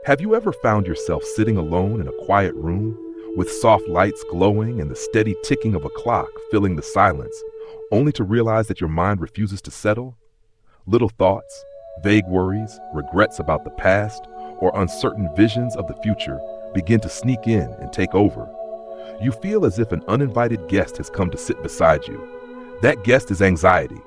Have you ever found yourself sitting alone in a quiet room, with soft lights glowing and the steady ticking of a clock filling the silence, only to realize that your mind refuses to settle? Little thoughts, vague worries, regrets about the past, or uncertain visions of the future begin to sneak in and take over. You feel as if an uninvited guest has come to sit beside you. That guest is anxiety.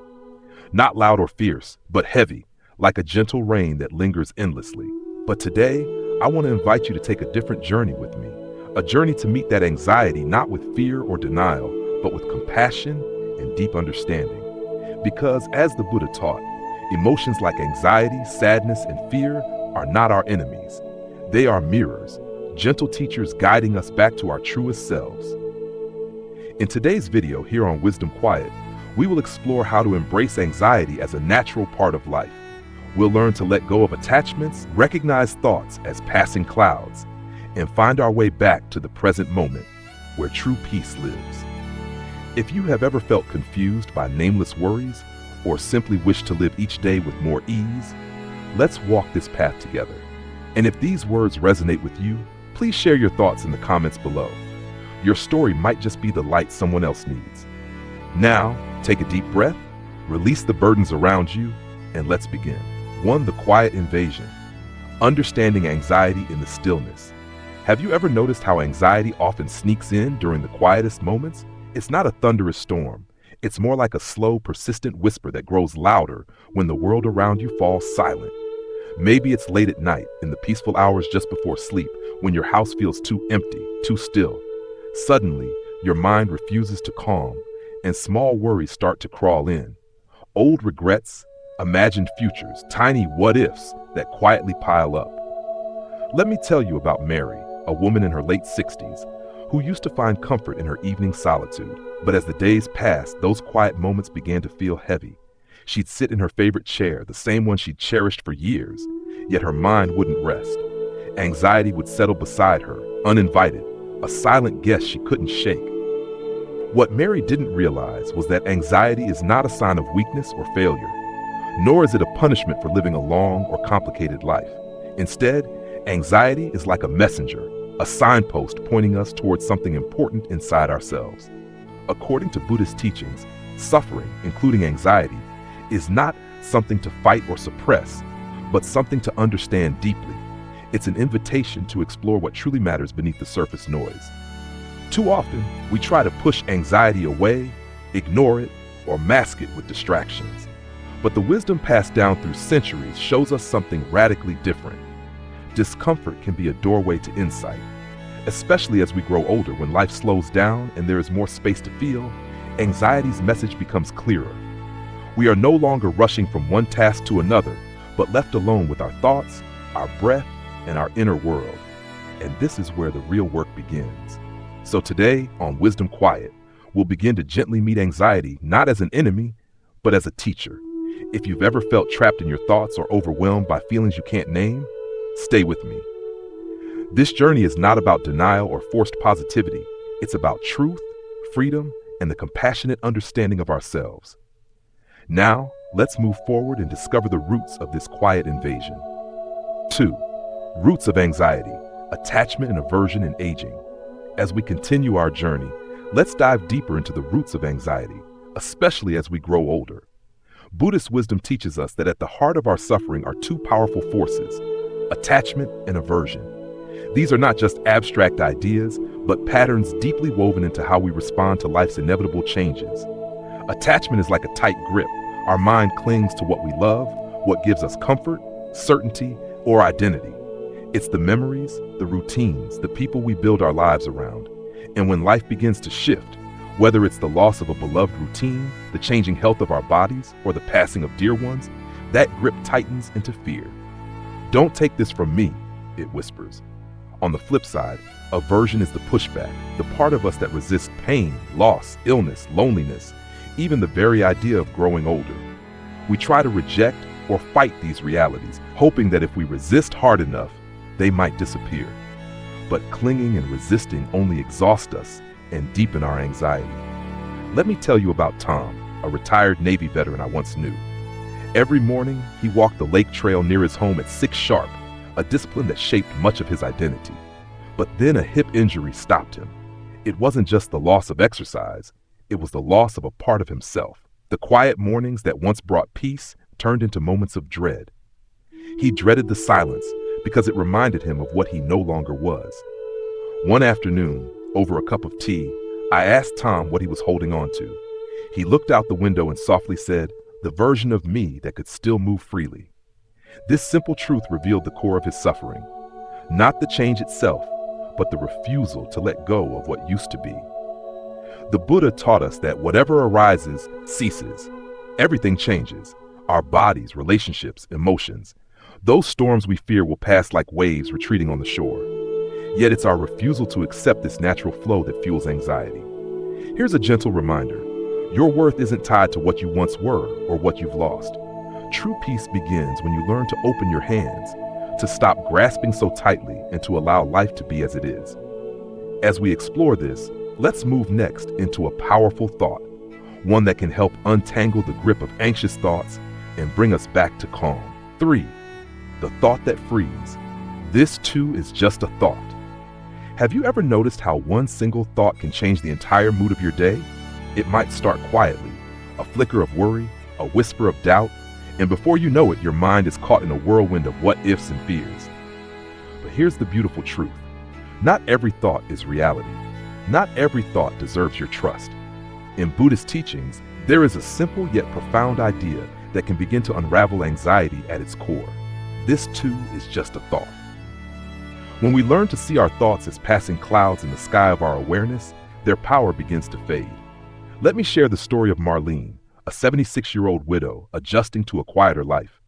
Not loud or fierce, but heavy, like a gentle rain that lingers endlessly. But today, I want to invite you to take a different journey with me. A journey to meet that anxiety not with fear or denial, but with compassion and deep understanding. Because as the Buddha taught, emotions like anxiety, sadness, and fear are not our enemies. They are mirrors, gentle teachers guiding us back to our truest selves. In today's video here on Wisdom Quiet, we will explore how to embrace anxiety as a natural part of life. We'll learn to let go of attachments, recognize thoughts as passing clouds, and find our way back to the present moment where true peace lives. If you have ever felt confused by nameless worries or simply wish to live each day with more ease, let's walk this path together. And if these words resonate with you, please share your thoughts in the comments below. Your story might just be the light someone else needs. Now, take a deep breath, release the burdens around you, and let's begin. 1. The quiet invasion. Understanding anxiety in the stillness. Have you ever noticed how anxiety often sneaks in during the quietest moments? It's not a thunderous storm. It's more like a slow, persistent whisper that grows louder when the world around you falls silent. Maybe it's late at night, in the peaceful hours just before sleep, when your house feels too empty, too still. Suddenly, your mind refuses to calm, and small worries start to crawl in. Old regrets, imagined futures, tiny what-ifs that quietly pile up. Let me tell you about Mary, a woman in her late 60s, who used to find comfort in her evening solitude. But as the days passed, those quiet moments began to feel heavy. She'd sit in her favorite chair, the same one she'd cherished for years, yet her mind wouldn't rest. Anxiety would settle beside her, uninvited, a silent guest she couldn't shake. What Mary didn't realize was that anxiety is not a sign of weakness or failure, nor is it a punishment for living a long or complicated life. Instead, anxiety is like a messenger, a signpost pointing us towards something important inside ourselves. According to Buddhist teachings, suffering, including anxiety, is not something to fight or suppress, but something to understand deeply. It's an invitation to explore what truly matters beneath the surface noise. Too often, we try to push anxiety away, ignore it, or mask it with distractions. But the wisdom passed down through centuries shows us something radically different. Discomfort can be a doorway to insight. Especially as we grow older, when life slows down and there is more space to feel, anxiety's message becomes clearer. We are no longer rushing from one task to another, but left alone with our thoughts, our breath, and our inner world. And this is where the real work begins. So today, on Wisdom Quiet, we'll begin to gently meet anxiety, not as an enemy, but as a teacher. If you've ever felt trapped in your thoughts or overwhelmed by feelings you can't name, stay with me. This journey is not about denial or forced positivity. It's about truth, freedom, and the compassionate understanding of ourselves. Now, let's move forward and discover the roots of this quiet invasion. 2. Roots of anxiety, attachment and aversion in aging. As we continue our journey, let's dive deeper into the roots of anxiety, especially as we grow older. Buddhist wisdom teaches us that at the heart of our suffering are two powerful forces, attachment and aversion. These are not just abstract ideas, but patterns deeply woven into how we respond to life's inevitable changes. Attachment is like a tight grip. Our mind clings to what we love, what gives us comfort, certainty, or identity. It's the memories, the routines, the people we build our lives around. And when life begins to shift, whether it's the loss of a beloved routine, the changing health of our bodies, or the passing of dear ones, that grip tightens into fear. Don't take this from me, it whispers. On the flip side, aversion is the pushback, the part of us that resists pain, loss, illness, loneliness, even the very idea of growing older. We try to reject or fight these realities, hoping that if we resist hard enough, they might disappear. But clinging and resisting only exhaust us and deepen our anxiety. Let me tell you about Tom, a retired Navy veteran I once knew. Every morning, he walked the lake trail near his home at 6 sharp, a discipline that shaped much of his identity. But then a hip injury stopped him. It wasn't just the loss of exercise, it was the loss of a part of himself. The quiet mornings that once brought peace turned into moments of dread. He dreaded the silence because it reminded him of what he no longer was. One afternoon, over a cup of tea, I asked Tom what he was holding on to. He looked out the window and softly said, "The version of me that could still move freely." This simple truth revealed the core of his suffering. Not the change itself, but the refusal to let go of what used to be. The Buddha taught us that whatever arises ceases. Everything changes. Our bodies, relationships, emotions. Those storms we fear will pass like waves retreating on the shore. Yet it's our refusal to accept this natural flow that fuels anxiety. Here's a gentle reminder. Your worth isn't tied to what you once were or what you've lost. True peace begins when you learn to open your hands, to stop grasping so tightly and to allow life to be as it is. As we explore this, let's move next into a powerful thought, one that can help untangle the grip of anxious thoughts and bring us back to calm. 3. The thought that frees. This too is just a thought. Have you ever noticed how one single thought can change the entire mood of your day? It might start quietly, a flicker of worry, a whisper of doubt, and before you know it, your mind is caught in a whirlwind of what-ifs and fears. But here's the beautiful truth. Not every thought is reality. Not every thought deserves your trust. In Buddhist teachings, there is a simple yet profound idea that can begin to unravel anxiety at its core. This too is just a thought. When we learn to see our thoughts as passing clouds in the sky of our awareness, their power begins to fade. Let me share the story of Marlene, a 76-year-old widow adjusting to a quieter life.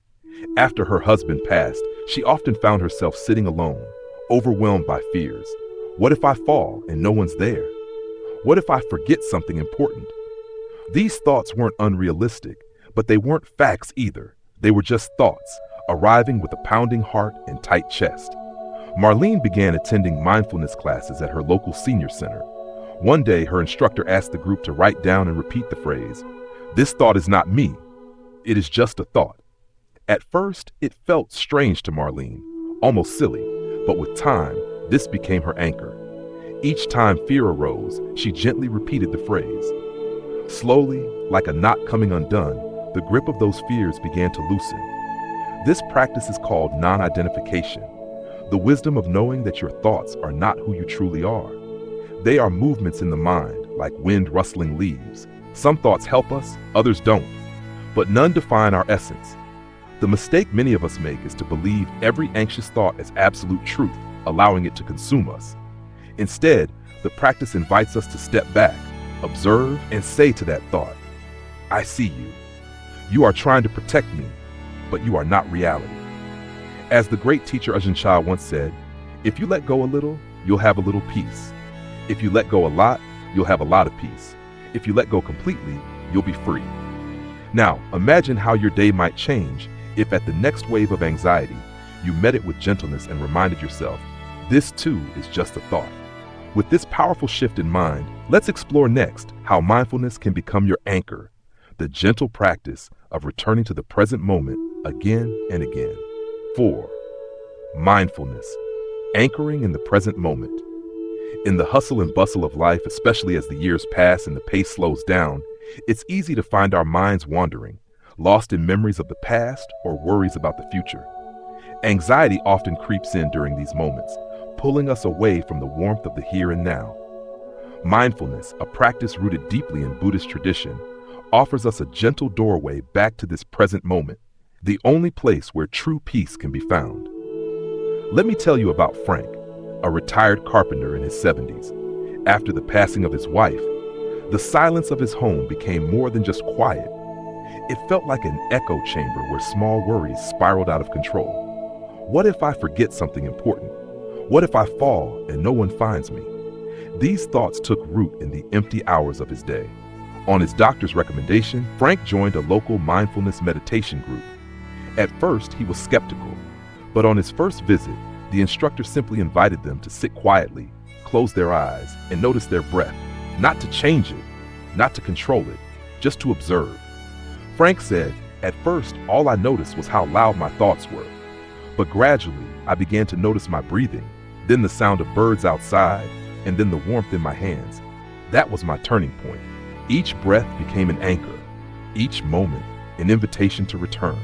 After her husband passed, she often found herself sitting alone, overwhelmed by fears. What if I fall and no one's there? What if I forget something important? These thoughts weren't unrealistic, but they weren't facts either. They were just thoughts, arriving with a pounding heart and tight chest. Marlene began attending mindfulness classes at her local senior center. One day, her instructor asked the group to write down and repeat the phrase, "This thought is not me. It is just a thought." At first, it felt strange to Marlene, almost silly, but with time, this became her anchor. Each time fear arose, she gently repeated the phrase. Slowly, like a knot coming undone, the grip of those fears began to loosen. This practice is called non-identification, the wisdom of knowing that your thoughts are not who you truly are. They are movements in the mind, like wind rustling leaves. Some thoughts help us, others don't, but none define our essence. The mistake many of us make is to believe every anxious thought as absolute truth, allowing it to consume us. Instead, the practice invites us to step back, observe, and say to that thought, "I see you. You are trying to protect me, but you are not reality." As the great teacher Ajahn Chah once said, "If you let go a little, you'll have a little peace. If you let go a lot, you'll have a lot of peace. If you let go completely, you'll be free." Now, imagine how your day might change if at the next wave of anxiety, you met it with gentleness and reminded yourself, this too is just a thought. With this powerful shift in mind, let's explore next how mindfulness can become your anchor, the gentle practice of returning to the present moment again and again. 4. Mindfulness, anchoring in the present moment. In the hustle and bustle of life, especially as the years pass and the pace slows down, it's easy to find our minds wandering, lost in memories of the past or worries about the future. Anxiety often creeps in during these moments, pulling us away from the warmth of the here and now. Mindfulness, a practice rooted deeply in Buddhist tradition, offers us a gentle doorway back to this present moment, the only place where true peace can be found. Let me tell you about Frank, a retired carpenter in his 70s. After the passing of his wife, the silence of his home became more than just quiet. It felt like an echo chamber where small worries spiraled out of control. What if I forget something important? What if I fall and no one finds me? These thoughts took root in the empty hours of his day. On his doctor's recommendation, Frank joined a local mindfulness meditation group. At first, he was skeptical, but on his first visit, the instructor simply invited them to sit quietly, close their eyes, and notice their breath, not to change it, not to control it, just to observe. Frank said, "At first, all I noticed was how loud my thoughts were. But gradually, I began to notice my breathing, then the sound of birds outside, and then the warmth in my hands. That was my turning point. Each breath became an anchor, each moment an invitation to return.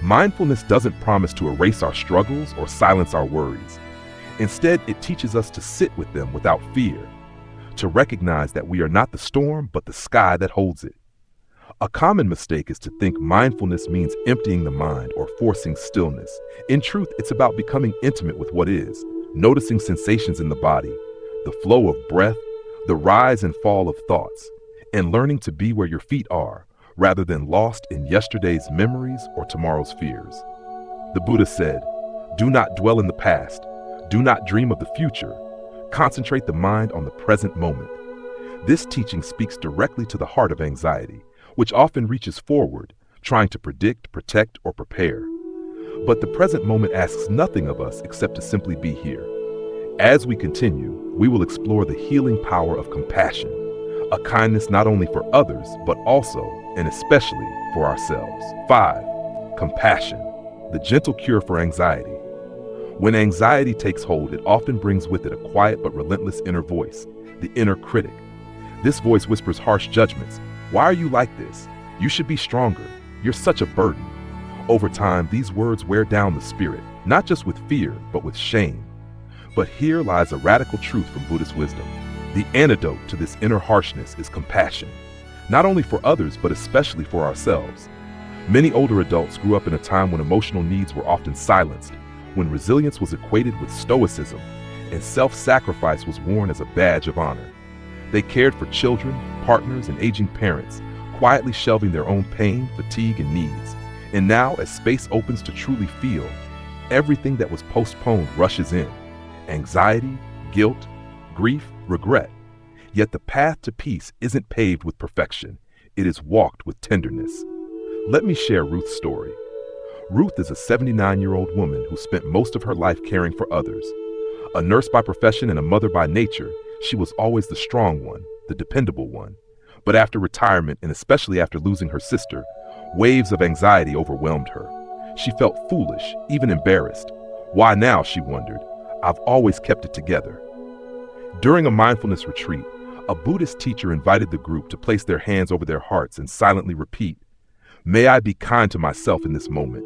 Mindfulness doesn't promise to erase our struggles or silence our worries. Instead, it teaches us to sit with them without fear, to recognize that we are not the storm, but the sky that holds it. A common mistake is to think mindfulness means emptying the mind or forcing stillness. In truth, it's about becoming intimate with what is, noticing sensations in the body, the flow of breath, the rise and fall of thoughts, and learning to be where your feet are, rather than lost in yesterday's memories or tomorrow's fears. The Buddha said, "Do not dwell in the past. Do not dream of the future. Concentrate the mind on the present moment." This teaching speaks directly to the heart of anxiety, which often reaches forward, trying to predict, protect, or prepare. But the present moment asks nothing of us except to simply be here. As we continue, we will explore the healing power of compassion, a kindness not only for others, but also and especially for ourselves. 5. Compassion, the gentle cure for anxiety. When anxiety takes hold, it often brings with it a quiet but relentless inner voice, the inner critic. This voice whispers harsh judgments. "Why are you like this? You should be stronger. You're such a burden." Over time, these words wear down the spirit, not just with fear, but with shame. But here lies a radical truth from Buddhist wisdom. The antidote to this inner harshness is compassion, not only for others, but especially for ourselves. Many older adults grew up in a time when emotional needs were often silenced, when resilience was equated with stoicism, and self-sacrifice was worn as a badge of honor. They cared for children, partners, and aging parents, quietly shelving their own pain, fatigue, and needs. And now, as space opens to truly feel, everything that was postponed rushes in. Anxiety, guilt, grief, regret. Yet the path to peace isn't paved with perfection. It is walked with tenderness. Let me share Ruth's story. Ruth is a 79-year-old woman who spent most of her life caring for others. A nurse by profession and a mother by nature, she was always the strong one, the dependable one. But after retirement, and especially after losing her sister, waves of anxiety overwhelmed her. She felt foolish, even embarrassed. Why now, she wondered. I've always kept it together. During a mindfulness retreat, a Buddhist teacher invited the group to place their hands over their hearts and silently repeat, "May I be kind to myself in this moment.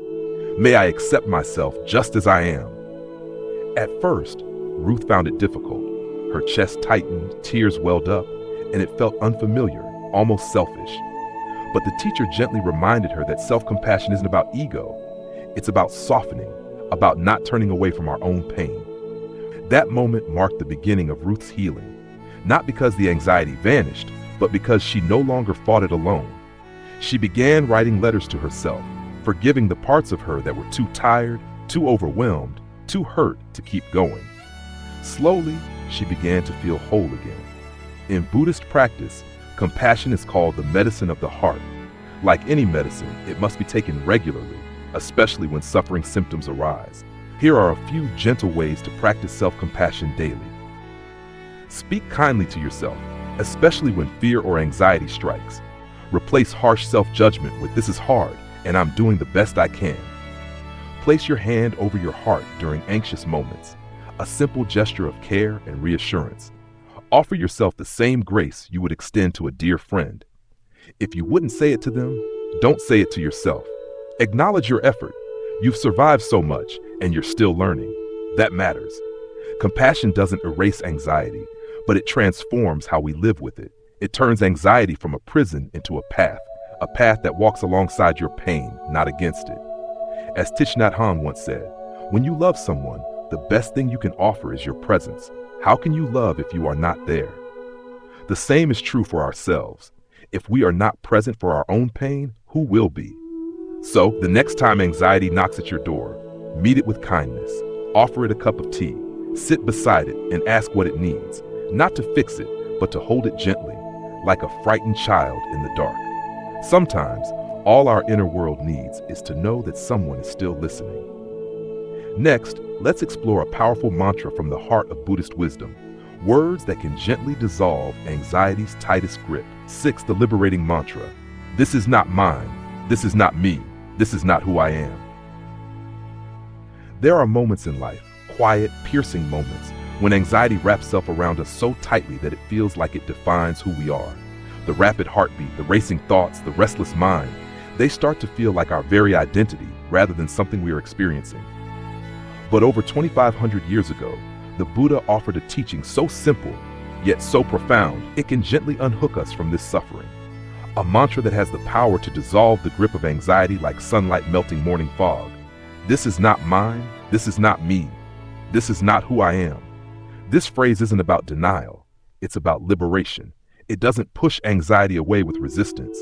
May I accept myself just as I am." At first, Ruth found it difficult. Her chest tightened, tears welled up, and it felt unfamiliar, almost selfish. But the teacher gently reminded her that self-compassion isn't about ego. It's about softening, about not turning away from our own pain. That moment marked the beginning of Ruth's healing, not because the anxiety vanished, but because she no longer fought it alone. She began writing letters to herself, forgiving the parts of her that were too tired, too overwhelmed, too hurt to keep going. Slowly, she began to feel whole again. In Buddhist practice, compassion is called the medicine of the heart. Like any medicine, it must be taken regularly, especially when suffering symptoms arise. Here are a few gentle ways to practice self-compassion daily. Speak kindly to yourself, especially when fear or anxiety strikes. Replace harsh self-judgment with "this is hard, and I'm doing the best I can." Place your hand over your heart during anxious moments, a simple gesture of care and reassurance. Offer yourself the same grace you would extend to a dear friend. If you wouldn't say it to them, don't say it to yourself. Acknowledge your effort. You've survived so much, and you're still learning. That matters. Compassion doesn't erase anxiety, but it transforms how we live with it. It turns anxiety from a prison into a path that walks alongside your pain, not against it. As Thich Nhat Hanh once said, when you love someone, the best thing you can offer is your presence. How can you love if you are not there? The same is true for ourselves. If we are not present for our own pain, who will be? So, the next time anxiety knocks at your door, meet it with kindness. Offer it a cup of tea. Sit beside it and ask what it needs. Not to fix it, but to hold it gently, like a frightened child in the dark. Sometimes, all our inner world needs is to know that someone is still listening. Next, let's explore a powerful mantra from the heart of Buddhist wisdom. Words that can gently dissolve anxiety's tightest grip. 6. The liberating mantra. This is not mine. This is not me. This is not who I am. There are moments in life, quiet, piercing moments, when anxiety wraps itself around us so tightly that it feels like it defines who we are. The rapid heartbeat, the racing thoughts, the restless mind, they start to feel like our very identity rather than something we are experiencing. But over 2,500 years ago, the Buddha offered a teaching so simple, yet so profound, it can gently unhook us from this suffering. A mantra that has the power to dissolve the grip of anxiety like sunlight melting morning fog. This is not mine, this is not me, this is not who I am. This phrase isn't about denial, it's about liberation. It doesn't push anxiety away with resistance.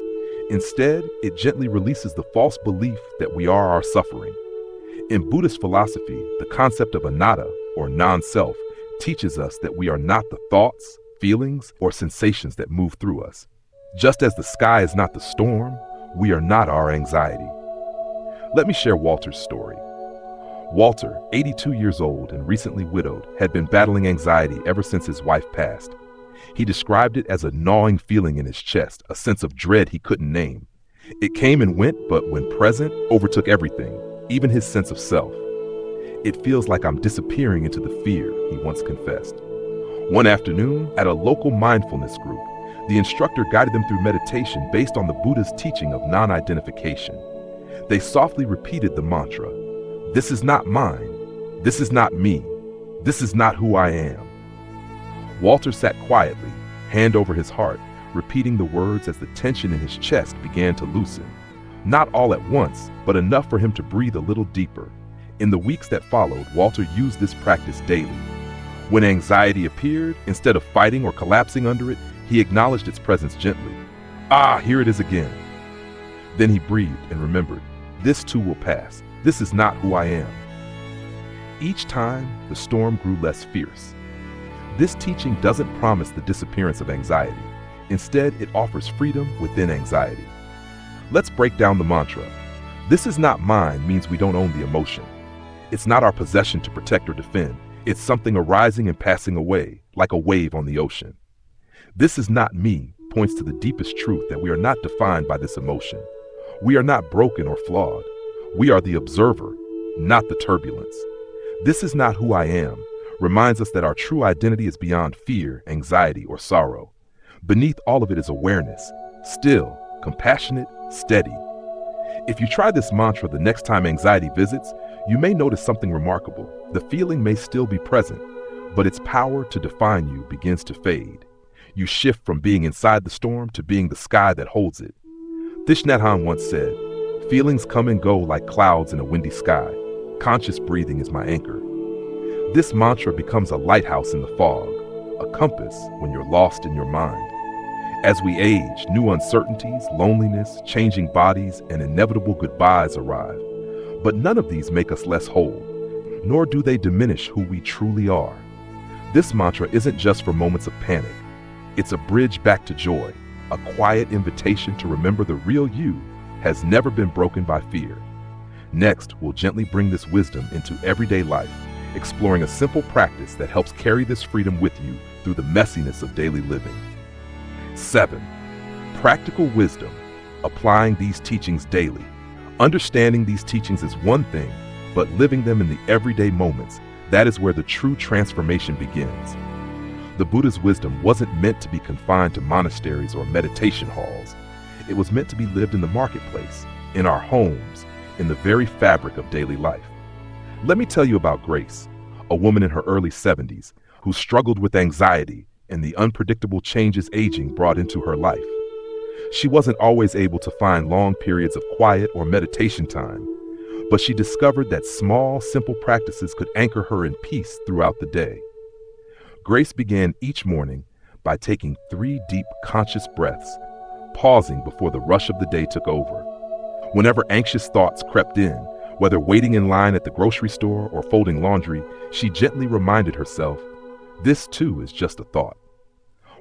Instead, it gently releases the false belief that we are our suffering. In Buddhist philosophy, the concept of anatta, or non-self, teaches us that we are not the thoughts, feelings, or sensations that move through us. Just as the sky is not the storm, we are not our anxiety. Let me share Walter's story. Walter, 82 years old and recently widowed, had been battling anxiety ever since his wife passed. He described it as a gnawing feeling in his chest, a sense of dread he couldn't name. It came and went, but when present, overtook everything, even his sense of self. It feels like I'm disappearing into the fear, he once confessed. One afternoon, at a local mindfulness group, the instructor guided them through meditation based on the Buddha's teaching of non-identification. They softly repeated the mantra, "This is not mine, this is not me, this is not who I am." Walter sat quietly, hand over his heart, repeating the words as the tension in his chest began to loosen. Not all at once, but enough for him to breathe a little deeper. In the weeks that followed, Walter used this practice daily. When anxiety appeared, instead of fighting or collapsing under it, he acknowledged its presence gently. "Ah, here it is again." Then he breathed and remembered, "This too will pass. This is not who I am." Each time, the storm grew less fierce. This teaching doesn't promise the disappearance of anxiety. Instead, it offers freedom within anxiety. Let's break down the mantra. "This is not mine" means we don't own the emotion. It's not our possession to protect or defend. It's something arising and passing away, like a wave on the ocean. "This is not me" points to the deepest truth that we are not defined by this emotion. We are not broken or flawed. We are the observer, not the turbulence. "This is not who I am" reminds us that our true identity is beyond fear, anxiety, or sorrow. Beneath all of it is awareness, still, compassionate, steady. If you try this mantra the next time anxiety visits, you may notice something remarkable. The feeling may still be present, but its power to define you begins to fade. You shift from being inside the storm to being the sky that holds it. Thich Nhat Hanh once said, "Feelings come and go like clouds in a windy sky. Conscious breathing is my anchor." This mantra becomes a lighthouse in the fog, a compass when you're lost in your mind. As we age, new uncertainties, loneliness, changing bodies, and inevitable goodbyes arrive. But none of these make us less whole, nor do they diminish who we truly are. This mantra isn't just for moments of panic. It's a bridge back to joy, a quiet invitation to remember the real you has never been broken by fear. Next, we'll gently bring this wisdom into everyday life, exploring a simple practice that helps carry this freedom with you through the messiness of daily living. 7. Practical wisdom, applying these teachings daily. Understanding these teachings is one thing, but living them in the everyday moments, that is where the true transformation begins. The Buddha's wisdom wasn't meant to be confined to monasteries or meditation halls. It was meant to be lived in the marketplace, in our homes, in the very fabric of daily life. Let me tell you about Grace, a woman in her early 70s who struggled with anxiety and the unpredictable changes aging brought into her life. She wasn't always able to find long periods of quiet or meditation time, but she discovered that small, simple practices could anchor her in peace throughout the day. Grace began each morning by taking 3 deep, conscious breaths, pausing before the rush of the day took over. Whenever anxious thoughts crept in, whether waiting in line at the grocery store or folding laundry, she gently reminded herself, this too is just a thought.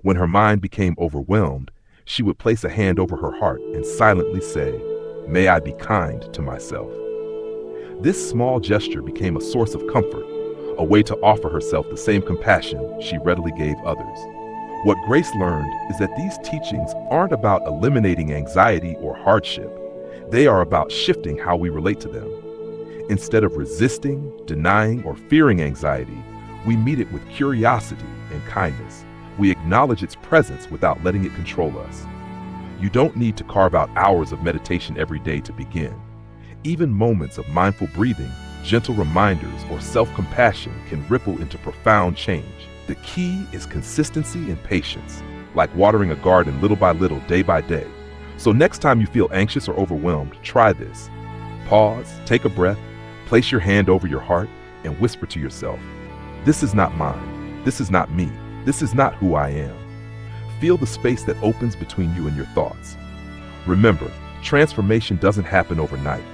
When her mind became overwhelmed, she would place a hand over her heart and silently say, "May I be kind to myself." This small gesture became a source of comfort, a way to offer herself the same compassion she readily gave others. What Grace learned is that these teachings aren't about eliminating anxiety or hardship. They are about shifting how we relate to them. Instead of resisting, denying, or fearing anxiety, we meet it with curiosity and kindness. We acknowledge its presence without letting it control us. You don't need to carve out hours of meditation every day to begin. Even moments of mindful breathing, gentle reminders, or self-compassion can ripple into profound change. The key is consistency and patience, like watering a garden little by little, day by day. So next time you feel anxious or overwhelmed, try this. Pause, take a breath, place your hand over your heart, and whisper to yourself, "This is not mine. This is not me. This is not who I am." Feel the space that opens between you and your thoughts. Remember, transformation doesn't happen overnight.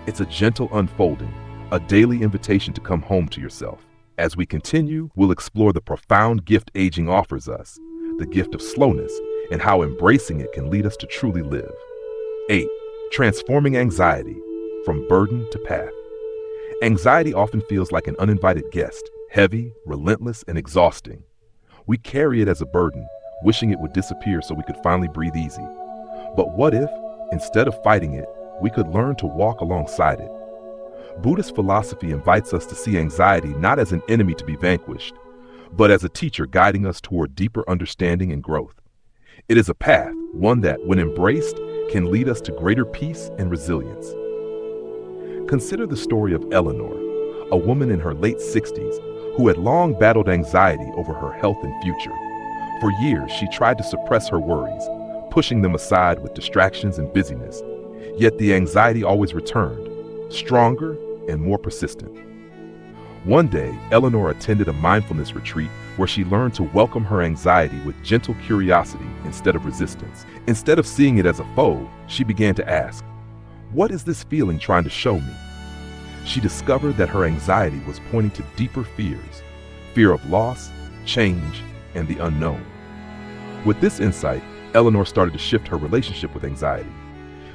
It's a gentle unfolding, a daily invitation to come home to yourself. As we continue, we'll explore the profound gift aging offers us, the gift of slowness, and how embracing it can lead us to truly live. 8. Transforming anxiety from burden to path. Anxiety often feels like an uninvited guest, heavy, relentless, and exhausting. We carry it as a burden, wishing it would disappear so we could finally breathe easy. But what if, instead of fighting it, we could learn to walk alongside it? Buddhist philosophy invites us to see anxiety not as an enemy to be vanquished, but as a teacher guiding us toward deeper understanding and growth. It is a path, one that, when embraced, can lead us to greater peace and resilience. Consider the story of Eleanor, a woman in her late 60s who had long battled anxiety over her health and future. For years, she tried to suppress her worries, pushing them aside with distractions and busyness. Yet the anxiety always returned, stronger and more persistent. One day, Eleanor attended a mindfulness retreat where she learned to welcome her anxiety with gentle curiosity instead of resistance. Instead of seeing it as a foe, she began to ask, "What is this feeling trying to show me?" She discovered that her anxiety was pointing to deeper fears, fear of loss, change, and the unknown. With this insight, Eleanor started to shift her relationship with anxiety.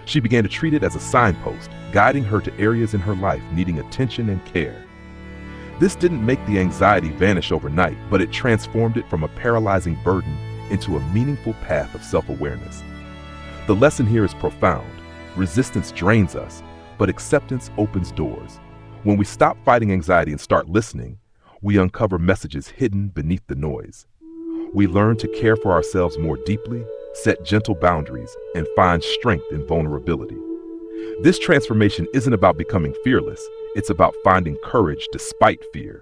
She began to treat it as a signpost, guiding her to areas in her life needing attention and care. This didn't make the anxiety vanish overnight, but it transformed it from a paralyzing burden into a meaningful path of self-awareness. The lesson here is profound. Resistance drains us, but acceptance opens doors. When we stop fighting anxiety and start listening, we uncover messages hidden beneath the noise. We learn to care for ourselves more deeply, set gentle boundaries, and find strength in vulnerability. This transformation isn't about becoming fearless, it's about finding courage despite fear.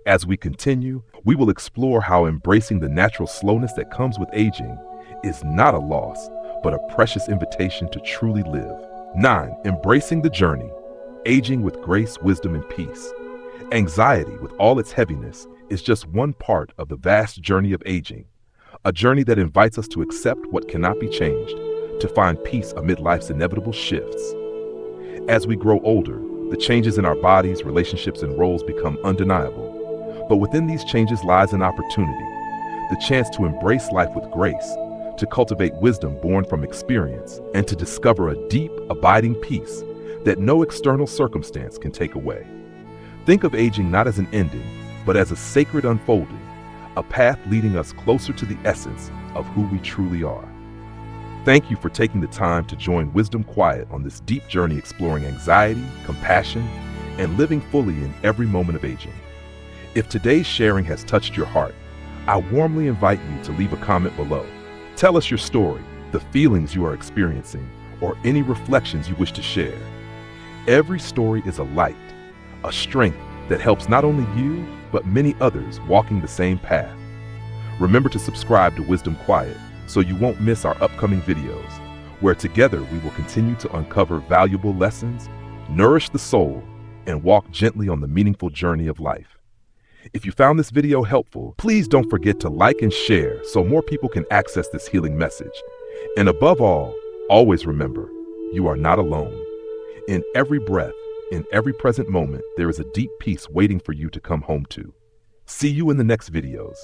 As we continue, we will explore how embracing the natural slowness that comes with aging is not a loss, but a precious invitation to truly live. 9. Embracing the journey, aging with grace, wisdom, and peace. Anxiety, with all its heaviness, is just one part of the vast journey of aging, a journey that invites us to accept what cannot be changed, to find peace amid life's inevitable shifts. As we grow older, the changes in our bodies, relationships, and roles become undeniable. But within these changes lies an opportunity, the chance to embrace life with grace, to cultivate wisdom born from experience, and to discover a deep, abiding peace that no external circumstance can take away. Think of aging not as an ending, but as a sacred unfolding, a path leading us closer to the essence of who we truly are. Thank you for taking the time to join Wisdom Quiet on this deep journey exploring anxiety, compassion, and living fully in every moment of aging. If today's sharing has touched your heart, I warmly invite you to leave a comment below. Tell us your story, the feelings you are experiencing, or any reflections you wish to share. Every story is a light, a strength that helps not only you, but many others walking the same path. Remember to subscribe to Wisdom Quiet so you won't miss our upcoming videos, where together we will continue to uncover valuable lessons, nourish the soul, and walk gently on the meaningful journey of life. If you found this video helpful, please don't forget to like and share so more people can access this healing message. And above all, always remember, you are not alone. In every breath, in every present moment, there is a deep peace waiting for you to come home to. See you in the next videos.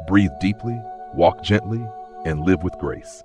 Breathe deeply, walk gently, and live with grace.